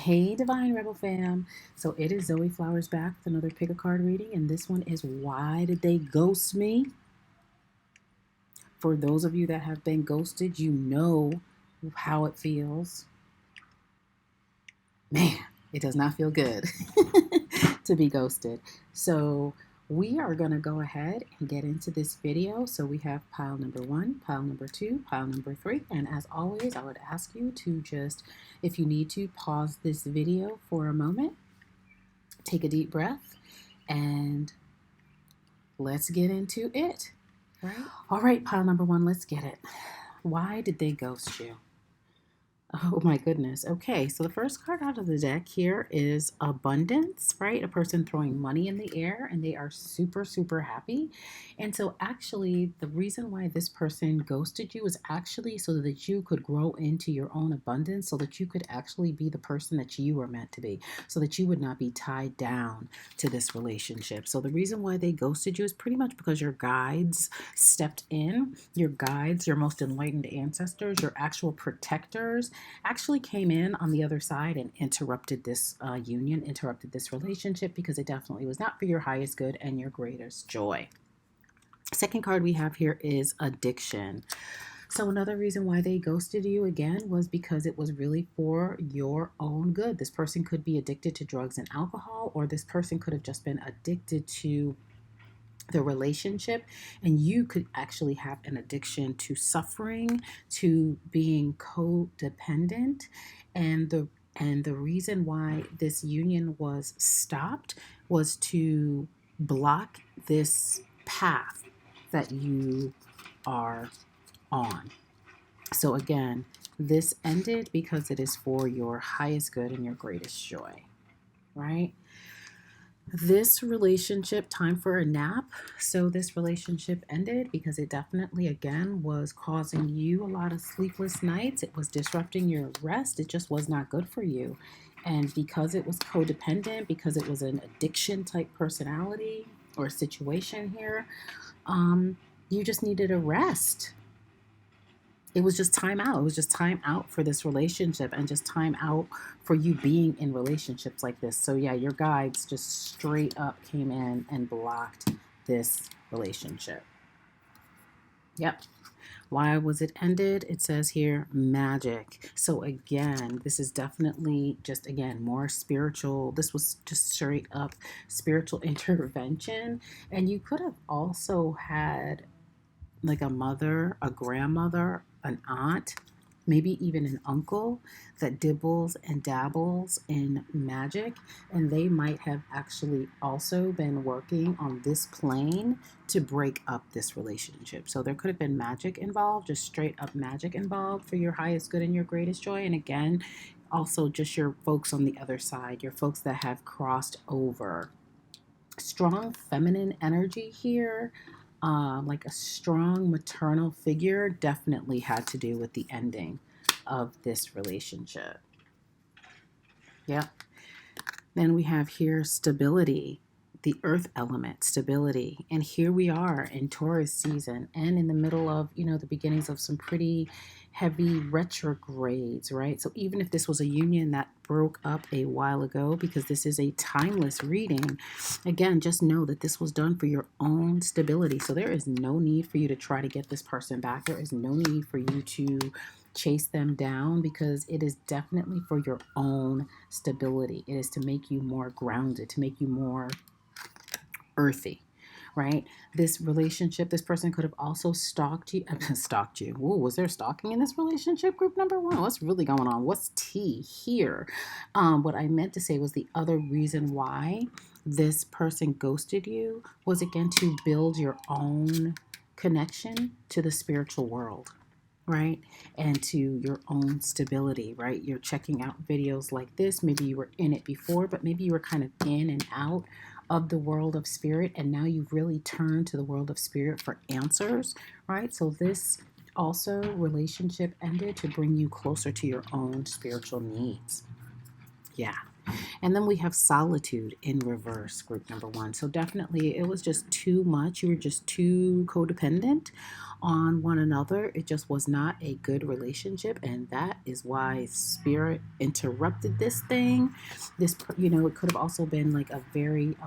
Hey, Divine Rebel fam. So it is Zoe Flowers back with another pick a card reading, and this one is Why Did They Ghost Me? For those of you that have been ghosted, you know how it feels. Man, it does not feel good to be ghosted. So we are going to go ahead and get into this video. So we have pile number 1, pile number 2, pile number 3. And as always, I would ask you to just, if you need to, pause this video for a moment, take a deep breath, and let's get into it. Right? All right, pile number 1, let's get it. Why did they ghost you? Oh my goodness. Okay, so the first card out of the deck here is abundance, right? A person throwing money in the air and they are super, super happy. And so actually the reason why this person ghosted you is actually so that you could grow into your own abundance, so that you could actually be the person that you were meant to be, so that you would not be tied down to this relationship. So the reason why they ghosted you is pretty much because your guides stepped in. Your guides, your most enlightened ancestors, your actual protectors actually came in on the other side and interrupted this union, interrupted this relationship, because it definitely was not for your highest good and your greatest joy. Second card we have here is addiction. So another reason why they ghosted you again was because it was really for your own good. This person could be addicted to drugs and alcohol, or this person could have just been addicted to the relationship, and you could actually have an addiction to suffering, to being codependent. And the reason why this union was stopped was to block this path that you are on. So again, this ended because it is for your highest good and your greatest joy, right? This relationship, time for a nap. So this relationship ended because it definitely, again, was causing you a lot of sleepless nights. It was disrupting your rest. It just was not good for you. And because it was codependent, because it was an addiction type personality or situation here, you just needed a rest. It was just time out. It was just time out for this relationship, and just time out for you being in relationships like this. So yeah, your guides just straight up came in and blocked this relationship. Yep. Why was it ended? It says here magic. So again, this is definitely just, again, more spiritual. This was just straight up spiritual intervention. And you could have also had like a mother, a grandmother, an aunt, maybe even an uncle that dibbles and dabbles in magic, and they might have actually also been working on this plane to break up this relationship. So there could have been magic involved, just straight up magic involved for your highest good and your greatest joy. And again, also just your folks on the other side, your folks that have crossed over. Strong feminine energy here. Like a strong maternal figure definitely had to do with the ending of this relationship. Yep. Then we have here stability, the earth element, stability. And here we are in Taurus season and in the middle of, the beginnings of some pretty heavy retrogrades, right? So even if this was a union that broke up a while ago, because this is a timeless reading, again, just know that this was done for your own stability. So there is no need for you to try to get this person back. There is no need for you to chase them down, because it is definitely for your own stability. It is to make you more grounded, to make you more earthy, right? This relationship, this person could have also stalked you. Stalked you. Ooh, was there stalking in this relationship? Group number 1. What's really going on? What's tea here? What I meant to say was the other reason why this person ghosted you was, again, to build your own connection to the spiritual world, right? And to your own stability, right? You're checking out videos like this. Maybe you were in it before, but maybe you were kind of in and out of the world of spirit, and now you've really turned to the world of spirit for answers, right? So this also relationship ended to bring you closer to your own spiritual needs. Yeah. And then we have solitude in reverse, group number one. So definitely it was just too much. You were just too codependent on one another. It just was not a good relationship. And that is why spirit interrupted this thing. This, it could have also been like a very,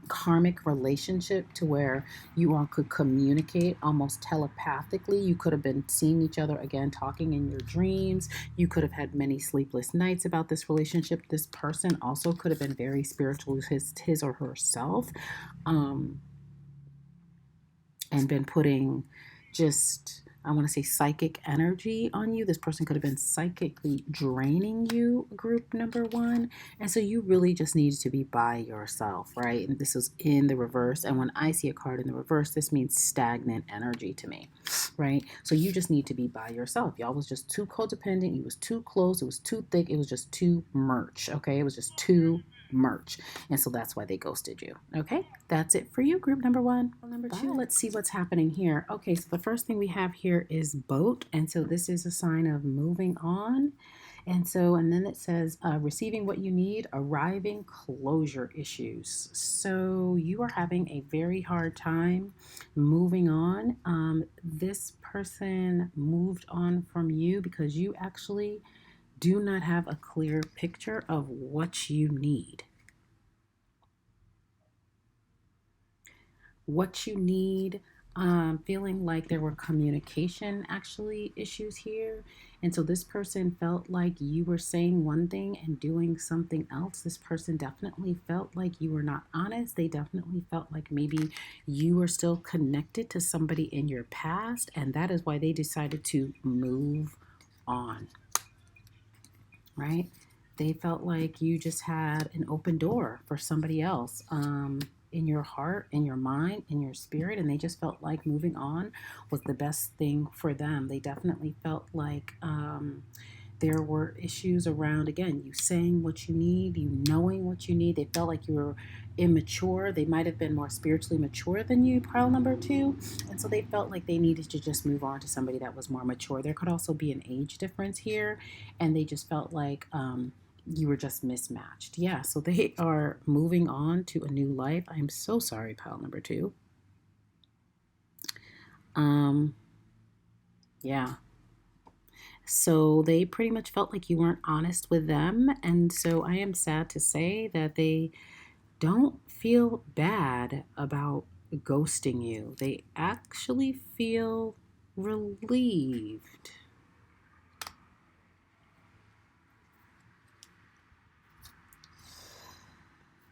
karmic relationship to where you all could communicate almost telepathically. You could have been seeing each other again, talking in your dreams. You could have had many sleepless nights about this relationship. This person also could have been very spiritual, his or herself, um, and been putting just, I want to say, psychic energy on you. This person could have been psychically draining you, group number one. And so you really just needed to be by yourself, right? And this is in the reverse. And when I see a card in the reverse, this means stagnant energy to me, right? So you just need to be by yourself. Y'all was just too codependent. You was too close. It was too thick. It was just too much, okay? It was just too much. And so that's why they ghosted you. Okay, that's it for you, group number one. Number two, let's see what's happening here. Okay, so the first thing we have here is boat. And so this is a sign of moving on. And then it says receiving what you need, arriving, closure issues. So you are having a very hard time moving on. This person moved on from you because you actually do not have a clear picture of what you need. What you need, feeling like there were communication actually issues here. And so this person felt like you were saying one thing and doing something else. This person definitely felt like you were not honest. They definitely felt like maybe you were still connected to somebody in your past. And that is why they decided to move on. Right? They felt like you just had an open door for somebody else, in your heart, in your mind, in your spirit, and they just felt like moving on was the best thing for them. They definitely felt like there were issues around, again, you saying what you need, you knowing what you need. They felt like you were immature. They might have been more spiritually mature than you, pile number two. And so they felt like they needed to just move on to somebody that was more mature. There could also be an age difference here. And they just felt like you were just mismatched. Yeah, so they are moving on to a new life. I'm so sorry, pile number two. Yeah. So they pretty much felt like you weren't honest with them. And so I am sad to say that they don't feel bad about ghosting you. They actually feel relieved.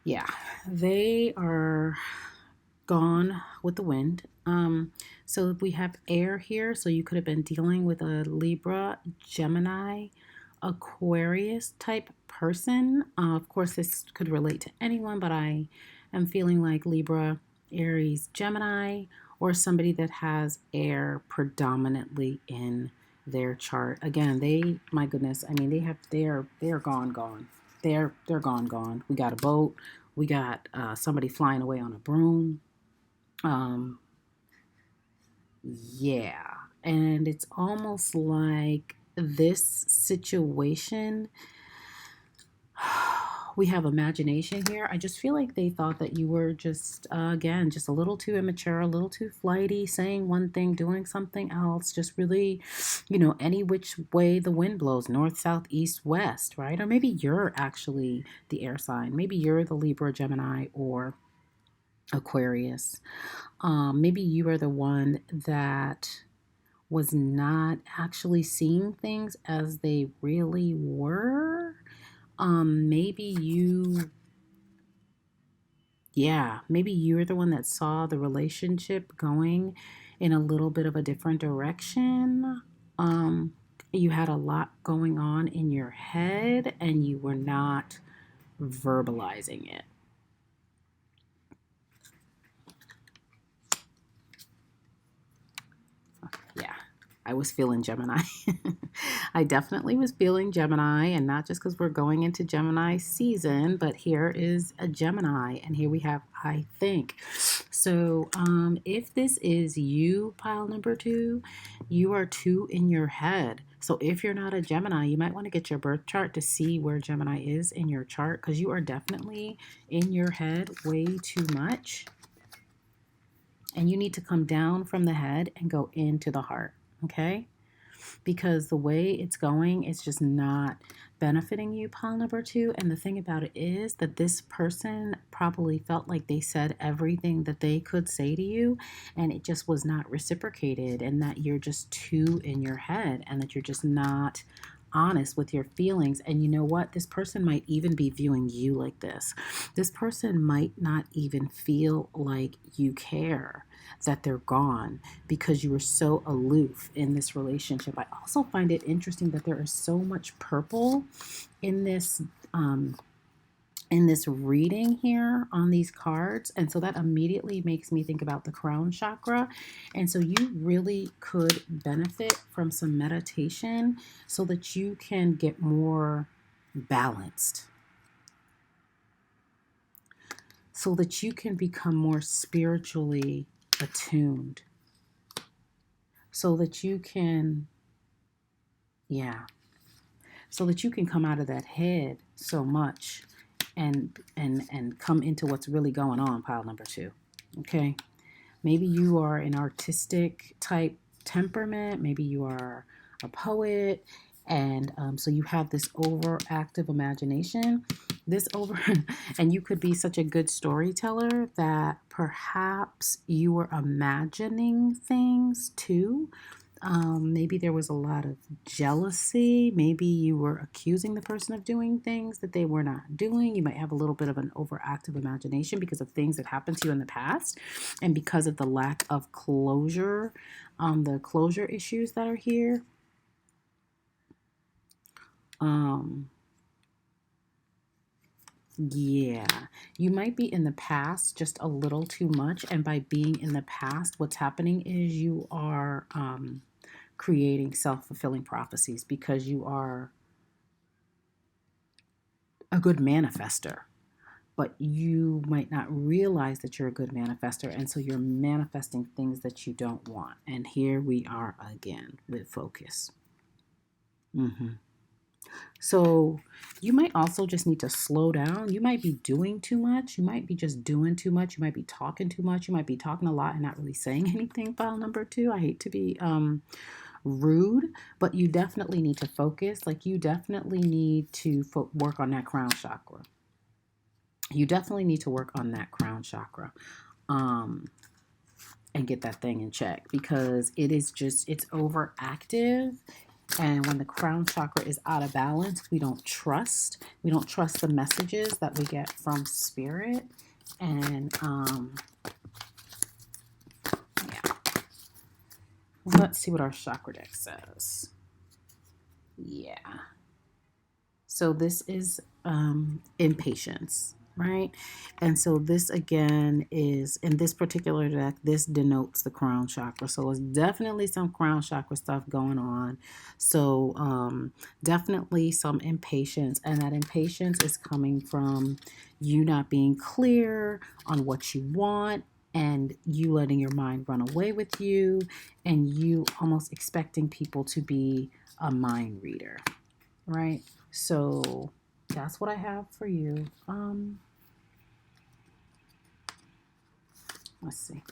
Yeah, they are gone with the wind. So we have air here. So you could have been dealing with a Libra, Gemini, Aquarius type person. Of course, this could relate to anyone, but I am feeling like Libra, Aries, Gemini, or somebody that has air predominantly in their chart. Again, my goodness, I mean, they're gone. They're gone. We got a boat. We got somebody flying away on a broom. Um, yeah. And it's almost like this situation, we have imagination here. I just feel like they thought that you were just, again, just a little too immature, a little too flighty, saying one thing, doing something else, just really, any which way the wind blows, north, south, east, west, right? Or maybe you're actually the air sign. Maybe you're the Libra, Gemini, or Aquarius. Maybe you are the one that was not actually seeing things as they really were. Maybe maybe you're the one that saw the relationship going in a little bit of a different direction. You had a lot going on in your head and you were not verbalizing it. Yeah, I was feeling Gemini. I definitely was feeling Gemini, and not just because we're going into Gemini season, but here is a Gemini, and here we have I think. So if this is you, pile number two, you are two in your head. So if you're not a Gemini, you might want to get your birth chart to see where Gemini is in your chart, because you are definitely in your head way too much. And you need to come down from the head and go into the heart, okay? Because the way it's going, it's just not benefiting you, pile number 2. And the thing about it is that this person probably felt like they said everything that they could say to you, and it just was not reciprocated, and that you're just too in your head, and that you're just not honest with your feelings. And you know what? This person might even be viewing you like this. This person might not even feel like you care that they're gone, because you were so aloof in this relationship. I also find it interesting that there is so much purple in this reading here on these cards. And so that immediately makes me think about the crown chakra. And so you really could benefit from some meditation so that you can get more balanced, so that you can become more spiritually attuned, so that you can, so that you can come out of that head so much and come into what's really going on, pile number 2. Okay, maybe you are an artistic type temperament, maybe you are a poet, and so you have this overactive imagination, and you could be such a good storyteller that perhaps you were imagining things too. Maybe there was a lot of jealousy. Maybe you were accusing the person of doing things that they were not doing. You might have a little bit of an overactive imagination because of things that happened to you in the past, and because of the lack of closure, the closure issues that are here. Yeah, you might be in the past just a little too much. And by being in the past, what's happening is you are creating self-fulfilling prophecies, because you are a good manifester, but you might not realize that you're a good manifester. And so you're manifesting things that you don't want. And here we are again with focus. So you might also just need to slow down. You might be doing too much. You might be just doing too much. You might be talking too much. You might be talking a lot and not really saying anything, pile number 2. I hate to be rude, but you definitely need to focus. Like, you definitely need to work on that crown chakra. You definitely need to work on that crown chakra and get that thing in check, because it's overactive. And when the crown chakra is out of balance, we don't trust. We don't trust the messages that we get from spirit. And yeah. Let's see what our chakra deck says. Yeah. So this is impatience, right? And so this again is, in this particular deck, this denotes the crown chakra. So it's definitely some crown chakra stuff going on. So definitely some impatience, and that impatience is coming from you not being clear on what you want, and you letting your mind run away with you, and you almost expecting people to be a mind reader, right? So that's what I have for you. Let's see.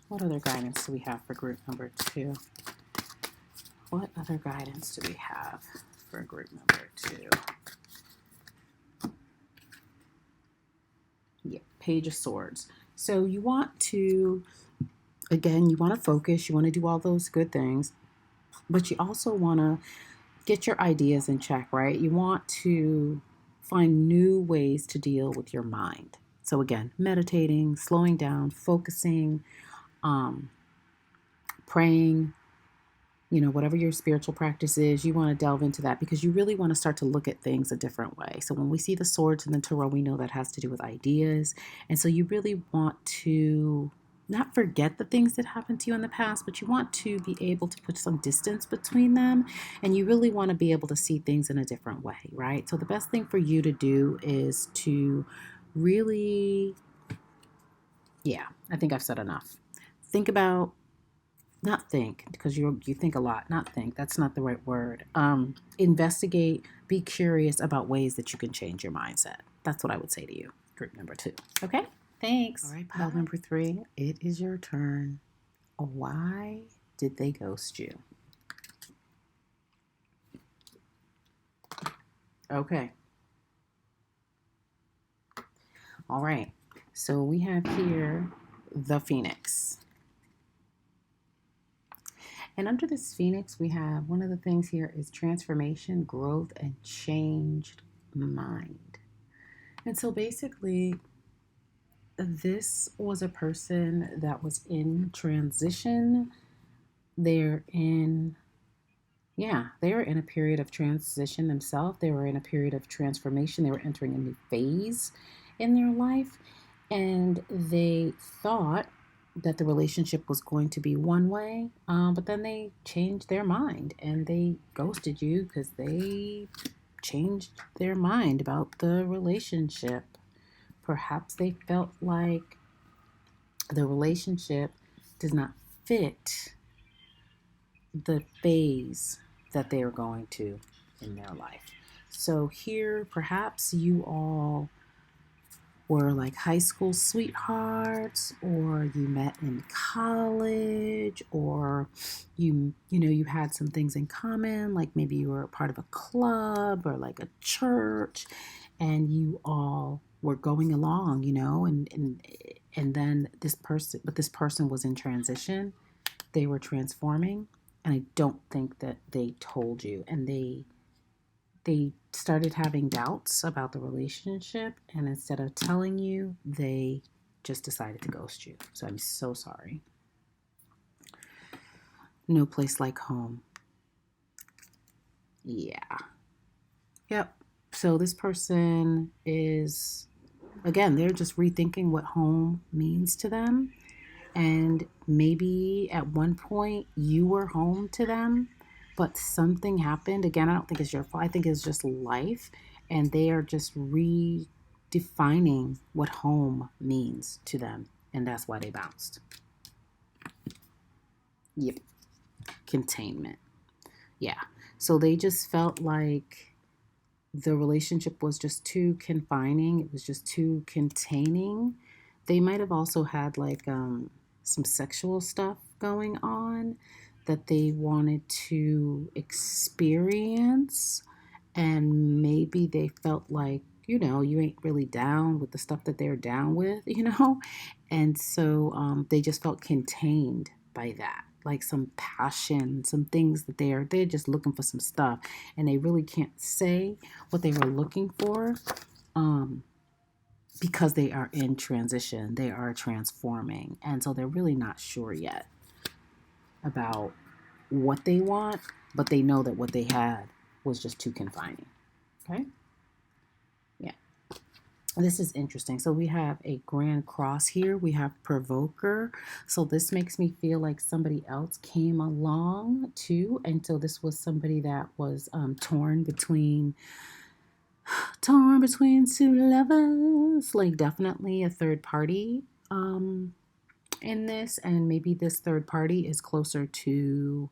What other guidance do we have for group number 2? What other guidance do we have for group number 2? Yeah, Page of Swords. So you want to, again, you want to focus. You want to do all those good things, but you also want to get your ideas in check, right? You want to find new ways to deal with your mind. So again, meditating, slowing down, focusing, praying, whatever your spiritual practice is, you want to delve into that, because you really want to start to look at things a different way. So when we see the swords in the tarot, we know that has to do with ideas. And so you really want to not forget the things that happened to you in the past, but you want to be able to put some distance between them. And you really want to be able to see things in a different way, right? So the best thing for you to do is to really, I think I've said enough. Think about not think, because you think a lot, not think, that's not the right word. Investigate, be curious about ways that you can change your mindset. That's what I would say to you, group number 2. Okay, thanks. All right, pile number 3, it is your turn. Why did they ghost you? Okay. All right, so we have here the Phoenix. And under this Phoenix, we have one of the things here is transformation, growth, and changed mind. And so basically, this was a person that was in transition. They're in a period of transition themselves. They were in a period of transformation. They were entering a new phase in their life. And they thought that the relationship was going to be one way, but then they changed their mind and they ghosted you because they changed their mind about the relationship. Perhaps they felt like the relationship does not fit the phase that they are going to in their life. So here, perhaps you all were like high school sweethearts, or you met in college, or you had some things in common, like maybe you were a part of a club or like a church, and you all were going along, and then this person was in transition. They were transforming, and I don't think that they told you, and they started having doubts about the relationship, and instead of telling you, they just decided to ghost you. So I'm so sorry. No place like home. Yeah. Yep. So this person is, again, they're just rethinking what home means to them. And maybe at one point you were home to them, but something happened. Again, I don't think it's your fault. I think it's just life. And they are just redefining what home means to them. And that's why they bounced. Yep. Containment. Yeah. So they just felt like the relationship was just too confining. It was just too containing. They might have also had like some sexual stuff going on that they wanted to experience, and maybe they felt like, you ain't really down with the stuff that they're down with, and so they just felt contained by that, like some passion, some things that they're just looking for some stuff, and they really can't say what they were looking for, because they are in transition, they are transforming, and so they're really not sure yet about what they want, but they know that what they had was just too confining. Okay? Yeah. This is interesting. So we have a Grand Cross here. We have Provoker. So this makes me feel like somebody else came along too. And so this was somebody that was torn between two lovers. Like definitely a third party in this. And maybe this third party is closer to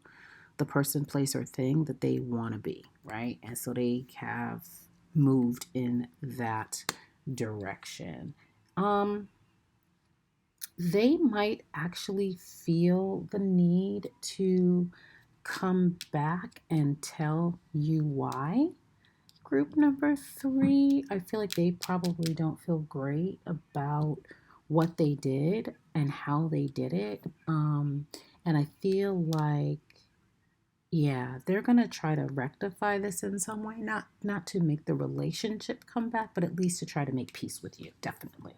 the person, place, or thing that they want to be, right? And so they have moved in that direction. They might actually feel the need to come back and tell you why. Group number 3, I feel like they probably don't feel great about what they did and how they did it. And I feel like, yeah, they're going to try to rectify this in some way, not to make the relationship come back, but at least to try to make peace with you. Definitely.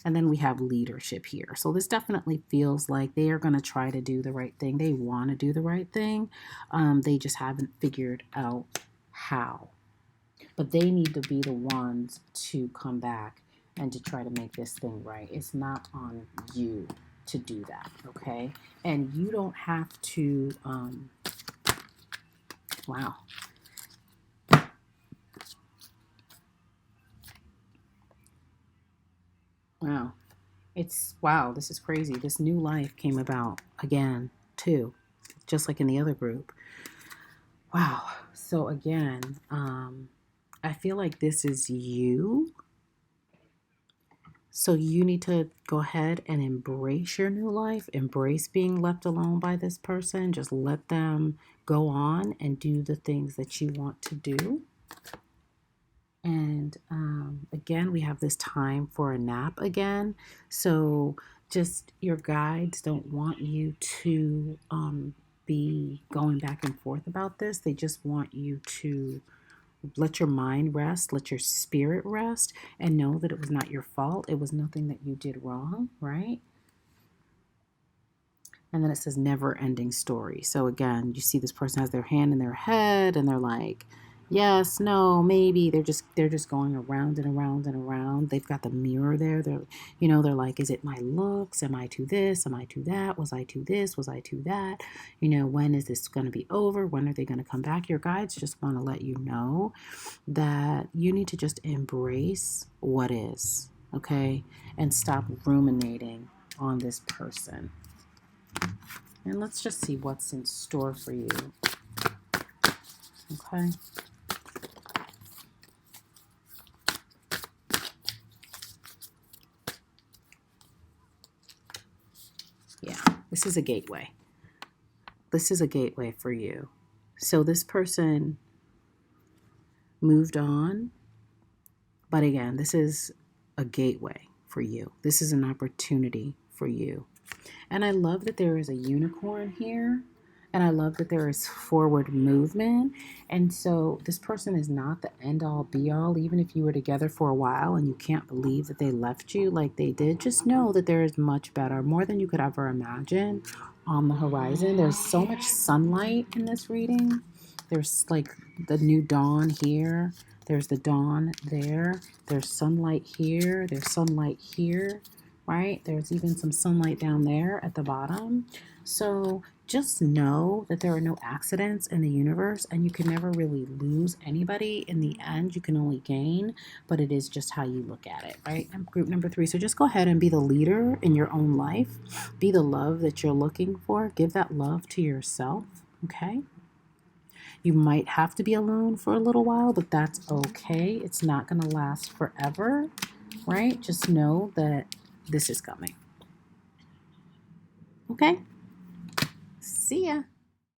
And then we have leadership here. So this definitely feels like they are going to try to do the right thing. They want to do the right thing. They just haven't figured out how. But they need to be the ones to come back and to try to make this thing right. It's not on you to do that, okay? And you don't have to, wow. Wow. Wow, this is crazy. This new life came about. again, too, just like in the other group. Wow. So again, I feel like this is you. So you need to go ahead and embrace your new life, embrace being left alone by this person. Just let them go on and do the things that you want to do. And again, we have this time for a nap again. So just your guides don't want you to be going back and forth about this. They just want you to let your mind rest, let your spirit rest, and know that it was not your fault. It was nothing that you did wrong, right? And then it says never ending story. So again, you see this person has their hand in their head and they're like, yes, no, maybe. They're just going around and around and around. They've got the mirror there. They're like, is it my looks? Am I to this? Am I to that? Was I to this? Was I to that? When is this going to be over? When are they going to come back? Your guides just want to let you know that you need to just embrace what is, okay? And stop ruminating on this person. And let's just see what's in store for you. Okay. Yeah, this is a gateway. This is a gateway for you. So this person moved on, but again, this is a gateway for you. This is an opportunity for you. And I love that there is a unicorn here. And I love that there is forward movement. And so this person is not the end all be all. Even if you were together for a while and you can't believe that they left you like they did, just know that there is much better, more than you could ever imagine on the horizon. There's so much sunlight in this reading. There's like the new dawn here. There's the dawn there. There's sunlight here. There's sunlight here. Right? There's even some sunlight down there at the bottom. So just know that there are no accidents in the universe and you can never really lose anybody. In the end, you can only gain, but it is just how you look at it, right? And group number 3. So just go ahead and be the leader in your own life. Be the love that you're looking for. Give that love to yourself, okay? You might have to be alone for a little while, but that's okay. It's not going to last forever, right? Just know that this is coming. Okay? See ya.